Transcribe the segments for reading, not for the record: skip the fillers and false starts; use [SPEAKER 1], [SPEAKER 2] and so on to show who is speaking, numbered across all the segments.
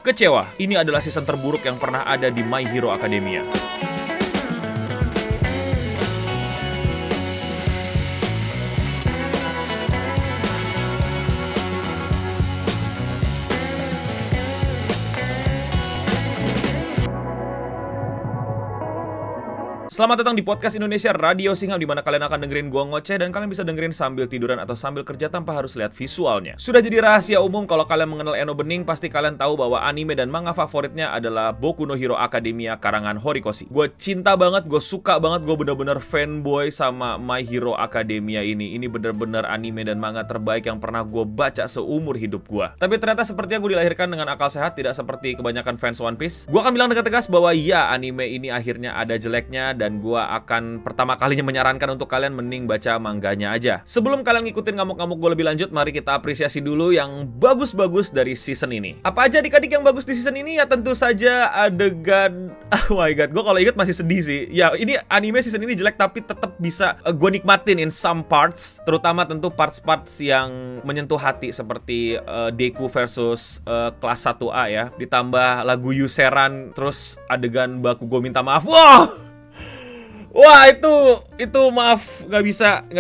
[SPEAKER 1] Kecewa, ini adalah season terburuk yang pernah ada di My Hero Academia. Selamat datang di podcast Indonesia Radio Singham, di mana kalian akan dengerin gua ngoceh dan kalian bisa dengerin sambil tiduran atau sambil kerja tanpa harus lihat visualnya. Sudah jadi rahasia umum kalau kalian mengenal Eno Bening, pasti kalian tahu bahwa anime dan manga favoritnya adalah Boku no Hero Academia karangan Horikoshi. Gue cinta banget, gue suka banget, gue bener-bener fanboy sama My Hero Academia ini. Ini bener-bener anime dan manga terbaik yang pernah gue baca seumur hidup gue. Tapi ternyata sepertinya gue dilahirkan dengan akal sehat, tidak seperti kebanyakan fans One Piece. Gue akan bilang dengan tegas bahwa ya, anime ini akhirnya ada jeleknya, dan gue akan pertama kalinya menyarankan untuk kalian mending baca mangganya aja. Sebelum kalian ngikutin ngamuk-ngamuk gue lebih lanjut, mari kita apresiasi dulu yang bagus-bagus dari season ini. Apa aja adik-adik yang bagus di season ini? Ya tentu saja adegan... Oh my god, gue kalau inget masih sedih sih. Ya, ini anime season ini jelek tapi tetap bisa gue nikmatin in some parts. Terutama tentu parts-parts yang menyentuh hati seperti Deku versus kelas 1A ya. Ditambah lagu Yuseran, terus adegan Bakugo minta maaf. Wah, itu maaf, nggak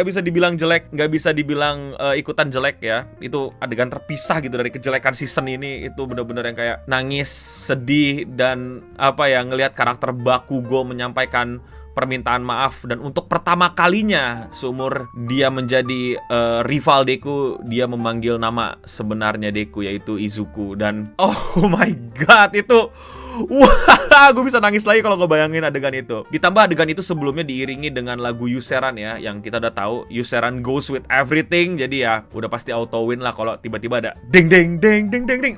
[SPEAKER 1] bisa dibilang jelek, nggak bisa dibilang ikutan jelek ya. Itu adegan terpisah gitu dari kejelekan season ini. Itu bener-bener yang kayak nangis, sedih, dan apa ya, ngelihat karakter Bakugo menyampaikan permintaan maaf. Dan untuk pertama kalinya seumur dia menjadi rival Deku, dia memanggil nama sebenarnya Deku, yaitu Izuku. Dan oh my god, itu wah, gue bisa nangis lagi kalau ngebayangin adegan itu. Ditambah adegan itu sebelumnya diiringi dengan lagu Yuseran ya, yang kita udah tahu Yuseran goes with everything. Jadi ya udah pasti auto win lah kalau tiba-tiba ada ding ding ding ding ding ding.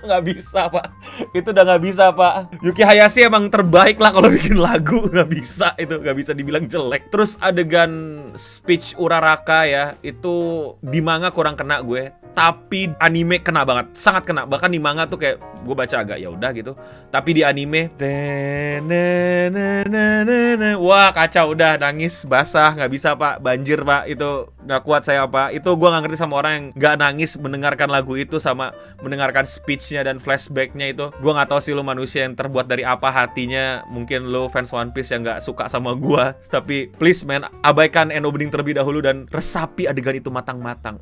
[SPEAKER 1] Nggak bisa pak, itu udah nggak bisa pak. Yuki Hayashi emang terbaik lah kalau bikin lagu. Nggak bisa, itu nggak bisa dibilang jelek. Terus adegan speech Uraraka ya, itu di manga kurang kena gue, tapi anime kena banget, sangat kena. Bahkan di manga tuh kayak gue baca agak ya udah gitu, tapi di anime wah kacau, udah nangis basah, nggak bisa pak, banjir pak, itu nggak kuat saya pak. Itu gue nggak ngerti sama orang yang nggak nangis mendengarkan lagu itu sama mendengarkan speechnya dan flashbacknya itu. Gue nggak tahu sih lo manusia yang terbuat dari apa hatinya. Mungkin lo fans One Piece yang nggak suka sama gue, tapi please man, abaikan Eno Bening terlebih dahulu dan resapi adegan itu matang-matang.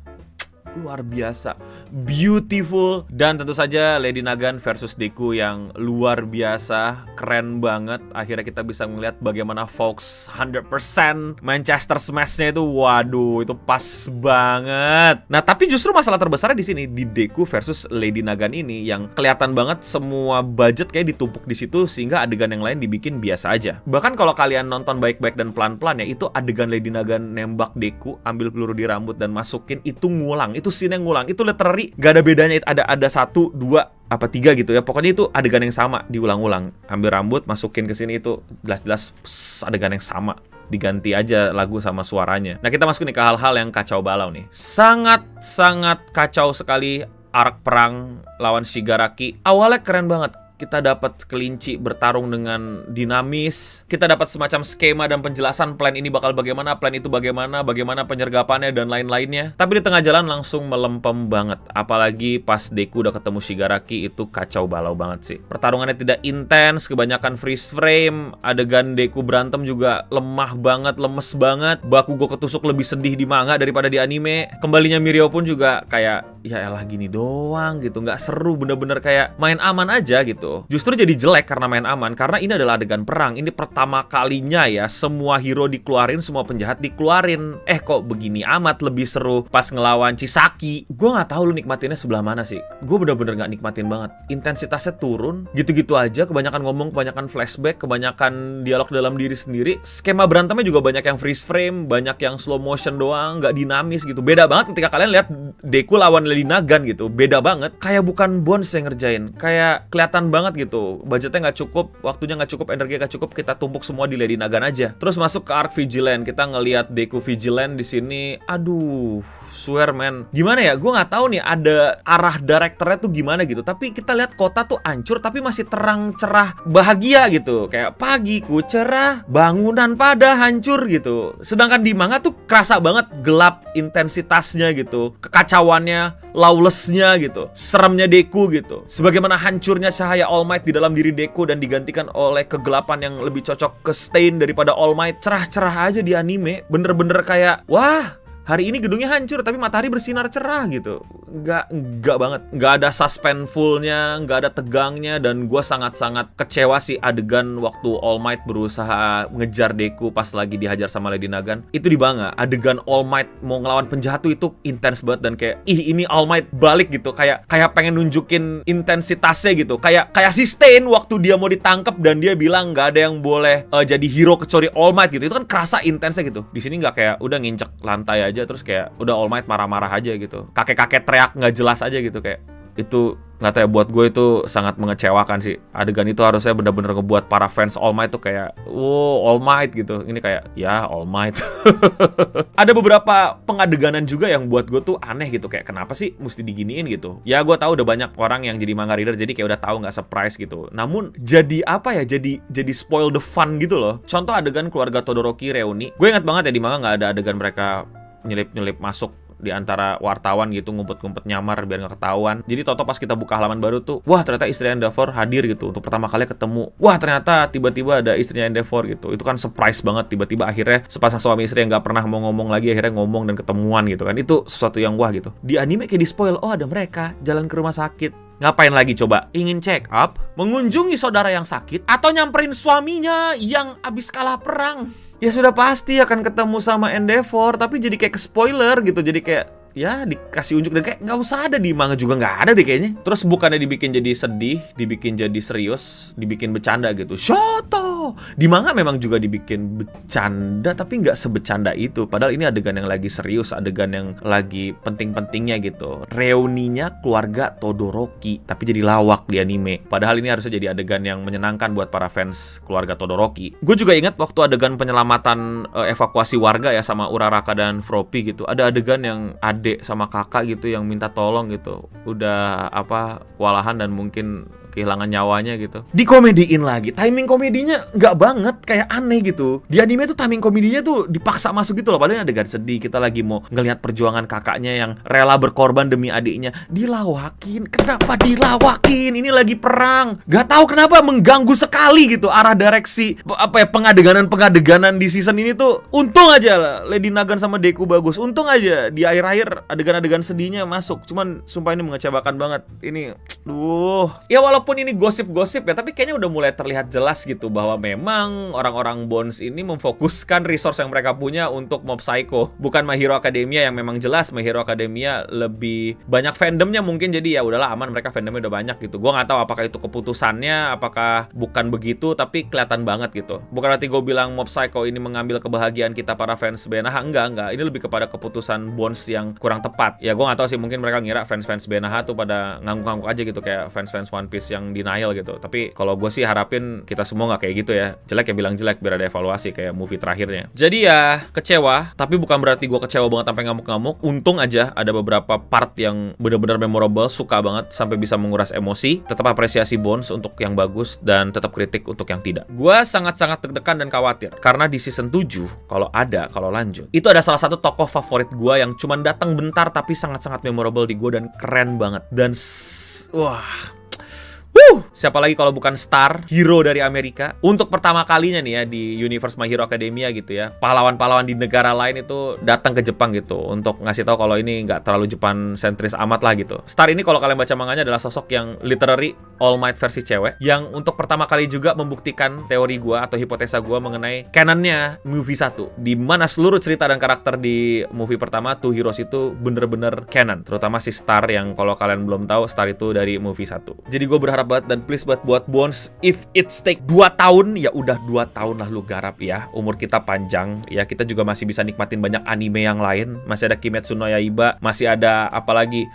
[SPEAKER 1] Luar biasa, beautiful. Dan tentu saja Lady Nagan versus Deku yang luar biasa, keren banget. Akhirnya kita bisa melihat bagaimana Fox 100% Manchester Smash-nya itu, waduh, itu pas banget. Nah, tapi justru masalah terbesarnya di sini di Deku versus Lady Nagan ini, yang kelihatan banget semua budget kayak ditumpuk di situ sehingga adegan yang lain dibikin biasa aja. Bahkan kalau kalian nonton baik-baik dan pelan-pelan ya, itu adegan Lady Nagan nembak Deku, ambil peluru di rambut dan masukin, itu ngulang. Itu scene yang ngulang, itu literally gak ada bedanya. Ada 1, 2, apa 3 gitu ya. Pokoknya itu adegan yang sama diulang-ulang. Ambil rambut, masukin ke sini, itu jelas-jelas adegan yang sama. Diganti aja lagu sama suaranya. Nah, kita masuk nih ke hal-hal yang kacau balau nih. Sangat-sangat kacau sekali arc perang lawan Shigaraki. Awalnya keren banget. Kita dapat kelinci bertarung dengan dinamis. Kita dapat semacam skema dan penjelasan plan ini bakal bagaimana, plan itu bagaimana penyergapannya dan lain-lainnya. Tapi di tengah jalan langsung melempem banget. Apalagi pas Deku udah ketemu Shigaraki, itu kacau balau banget sih. Pertarungannya tidak intens, kebanyakan freeze frame. Adegan Deku berantem juga lemah banget, lemes banget. Bakugo ketusuk lebih sedih di manga daripada di anime. Kembalinya Mirio pun juga kayak, ya elah gini doang gitu, nggak seru, bener-bener kayak main aman aja gitu. Justru jadi jelek karena main aman, karena ini adalah adegan perang. Ini pertama kalinya ya semua hero dikeluarin, semua penjahat dikeluarin. Kok begini amat, lebih seru pas ngelawan Chisaki. Gue nggak tahu lu nikmatinnya sebelah mana sih. Gue bener-bener nggak nikmatin banget. Intensitasnya turun, gitu-gitu aja. Kebanyakan ngomong, kebanyakan flashback, kebanyakan dialog dalam diri sendiri. Skema berantemnya juga banyak yang freeze frame, banyak yang slow motion doang, nggak dinamis gitu. Beda banget ketika kalian lihat Deku lawan Lady Nagan gitu. Beda banget. Kayak bukan Bones yang ngerjain. Kayak kelihatan banget gitu, budgetnya nggak cukup, waktunya nggak cukup, energi nggak cukup, kita tumpuk semua di Lady Nagan aja. Terus masuk ke arc Vigilant, kita ngelihat Deku Vigilant di sini, aduh, swear man, gimana ya, gue nggak tahu nih ada arah direkturnya tuh gimana gitu, tapi kita lihat kota tuh hancur tapi masih terang cerah bahagia gitu, kayak pagiku cerah bangunan pada hancur gitu. Sedangkan di manga tuh kerasa banget gelap intensitasnya gitu, kekacauannya, lawlessnya gitu, seremnya Deku gitu, sebagaimana hancurnya cahaya All Might di dalam diri Deku dan digantikan oleh kegelapan yang lebih cocok ke Stain daripada All Might. Cerah-cerah aja di anime, bener-bener kayak wah, hari ini gedungnya hancur tapi matahari bersinar cerah gitu. Enggak banget. Enggak ada suspensefulnya, enggak ada tegangnya, dan gue sangat-sangat kecewa sih adegan waktu All Might berusaha ngejar Deku pas lagi dihajar sama Lady Nagan. Itu di manga, adegan All Might mau ngelawan penjahat tuh itu intens banget, dan kayak ini All Might balik gitu, kayak pengen nunjukin intensitasnya gitu. Kayak si Stain waktu dia mau ditangkap dan dia bilang nggak ada yang boleh jadi hero kecuali All Might gitu. Itu kan kerasa intensnya gitu. Di sini nggak kayak udah nginjek lantai aja terus kayak udah All Might marah-marah aja gitu, kakek-kakek teriak nggak jelas aja gitu. Kayak itu nggak tahu ya, buat gue itu sangat mengecewakan sih. Adegan itu harusnya bener-bener ngebuat para fans All Might tuh kayak wow, All Might gitu. Ini kayak ya All Might. Ada beberapa pengadeganan juga yang buat gue tuh aneh gitu, kayak kenapa sih mesti diginiin gitu. Ya gue tahu udah banyak orang yang jadi manga reader jadi kayak udah tahu, nggak surprise gitu. Namun jadi apa ya, jadi spoil the fun gitu loh. Contoh adegan keluarga Todoroki reuni. Gue ingat banget ya di manga nggak ada adegan mereka nyelip-nyelip masuk di antara wartawan gitu, ngumpet-ngumpet nyamar biar nggak ketahuan. Jadi toto pas kita buka halaman baru tuh, wah ternyata istrinya Endeavor hadir gitu untuk pertama kali ketemu. Wah ternyata tiba-tiba ada istrinya Endeavor gitu. Itu kan surprise banget, tiba-tiba akhirnya sepasang suami istri yang nggak pernah mau ngomong lagi akhirnya ngomong dan ketemuan gitu kan. Itu sesuatu yang wah gitu. Di anime kayak di spoil, oh ada mereka jalan ke rumah sakit. Ngapain lagi coba? Ingin check up, mengunjungi saudara yang sakit, atau nyamperin suaminya yang abis kalah perang? Ya sudah pasti akan ketemu sama Endeavor, tapi jadi kayak ke spoiler gitu, jadi kayak ya dikasih unjuk dan kayak nggak usah ada di manga juga, nggak ada deh kayaknya. Terus bukannya dibikin jadi sedih, dibikin jadi serius, dibikin bercanda gitu. Shoto! Di manga memang juga dibikin bercanda, tapi nggak sebecanda itu. Padahal ini adegan yang lagi serius, adegan yang lagi penting-pentingnya gitu. Reuninya keluarga Todoroki, tapi jadi lawak di anime. Padahal ini harusnya jadi adegan yang menyenangkan buat para fans keluarga Todoroki. Gue juga ingat waktu adegan penyelamatan evakuasi warga ya sama Uraraka dan Froppy gitu. Ada adegan yang adik sama kakak gitu yang minta tolong gitu, udah kewalahan dan mungkin kehilangan nyawanya gitu, dikomediin lagi. Timing komedinya nggak banget, kayak aneh gitu. Di anime tuh timing komedinya tuh dipaksa masuk gitu loh. Padahal adegan sedih, kita lagi mau ngelihat perjuangan kakaknya yang rela berkorban demi adiknya, dilawakin. Kenapa dilawakin? Ini lagi perang. Nggak tahu kenapa mengganggu sekali gitu arah direksi pengadeganan di season ini tuh. Untung aja Lady Nagan sama Deku bagus. Untung aja di akhir-akhir adegan-adegan sedihnya masuk. Cuman sumpah ini mengecewakan banget. Ini ya walaupun ini gosip-gosip ya, tapi kayaknya udah mulai terlihat jelas gitu bahwa memang orang-orang Bones ini memfokuskan resource yang mereka punya untuk Mob Psycho, bukan My Hero Academia yang memang jelas My Hero Academia lebih banyak fandomnya mungkin, jadi ya udahlah aman, mereka fandomnya udah banyak gitu. Gue nggak tahu apakah itu keputusannya, apakah bukan begitu, tapi kelihatan banget gitu. Bukan berarti gue bilang Mob Psycho ini mengambil kebahagiaan kita para fans BNH, enggak. Ini lebih kepada keputusan Bones yang kurang tepat. Ya gue nggak tahu sih, mungkin mereka ngira fans-fans BNH tuh pada ngangguk-ngangguk aja gitu kayak fans-fans One Piece yang denial gitu. Tapi kalau gue sih harapin kita semua nggak kayak gitu ya. Jelek ya bilang jelek biar ada evaluasi kayak movie terakhirnya. Jadi ya kecewa, tapi bukan berarti gue kecewa banget sampai ngamuk-ngamuk. Untung aja ada beberapa part yang benar-benar memorable, suka banget sampai bisa menguras emosi. Tetap apresiasi Bones untuk yang bagus dan tetap kritik untuk yang tidak. Gue sangat-sangat deg-degan dan khawatir karena di season 7 kalau lanjut itu ada salah satu tokoh favorit gue yang cuman datang bentar tapi sangat-sangat memorable di gue dan keren banget. Dan wah, siapa lagi kalau bukan star hero dari Amerika untuk pertama kalinya nih ya di universe My Hero Academia gitu ya. Pahlawan-pahlawan di negara lain itu datang ke Jepang gitu untuk ngasih tahu kalau ini nggak terlalu Jepang sentris amat lah gitu. Star ini kalau kalian baca manganya adalah sosok yang literary All Might versi cewek yang untuk pertama kali juga membuktikan teori gua atau hipotesa gua mengenai canonnya movie 1, di mana seluruh cerita dan karakter di movie pertama Two Heroes itu bener-bener canon, terutama si Star yang kalau kalian belum tahu Star itu dari movie 1. Jadi gua berharap banget dan please buat Bones, if it's take 2 tahun ya udah 2 tahun lah lu garap ya. Umur kita panjang ya, kita juga masih bisa nikmatin banyak anime yang lain, masih ada Kimetsu no Yaiba, masih ada apalagi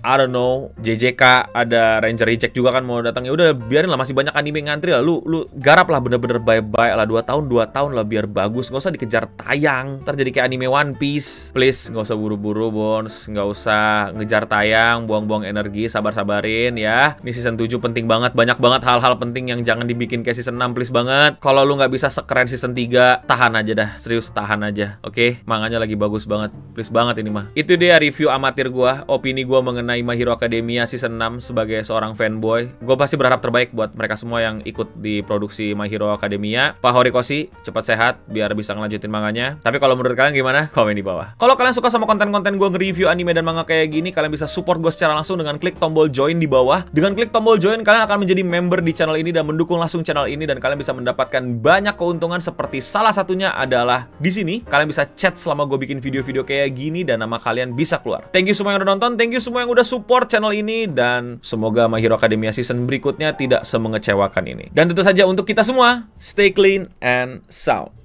[SPEAKER 1] I don't know, JJK, ada Ranger Reject juga kan mau datang. Ya udah biarin lah, masih banyak anime ngantri lah. Lu garap lah bener-bener baik-baik lah, 2 tahun lah biar bagus. Nggak usah dikejar tayang, ntar jadi kayak anime One Piece. Please, nggak usah buru-buru Bones, nggak usah ngejar tayang, buang-buang energi, sabar-sabarin ya. Ini season 7 penting banget, banyak banget hal-hal penting yang jangan dibikin kayak season 6, please banget. Kalau lu nggak bisa sekeren season 3, tahan aja dah, serius tahan aja. Oke, manganya lagi bagus banget, please banget ini mah. Itu dia review amatir gua, opini gua mengenai My Hero Academia season 6 sebagai seorang fanboy. Gue pasti berharap terbaik buat mereka semua yang ikut di produksi My Hero Academia. Pak Horikoshi, cepat sehat biar bisa ngelanjutin manganya. Tapi kalau menurut kalian gimana? Komen di bawah. Kalau kalian suka sama konten-konten gue nge-review anime dan manga kayak gini, kalian bisa support gue secara langsung dengan klik tombol join di bawah. Dengan klik tombol join, kalian akan menjadi member di channel ini dan mendukung langsung channel ini, dan kalian bisa mendapatkan banyak keuntungan seperti salah satunya adalah di sini kalian bisa chat selama gue bikin video-video kayak gini dan nama kalian bisa keluar. Thank you semua yang udah nonton, thank you semua yang udah support channel ini, dan semoga My Hero Academia season berikutnya tidak semengecewakan ini. Dan tentu saja untuk kita semua, stay clean and sound.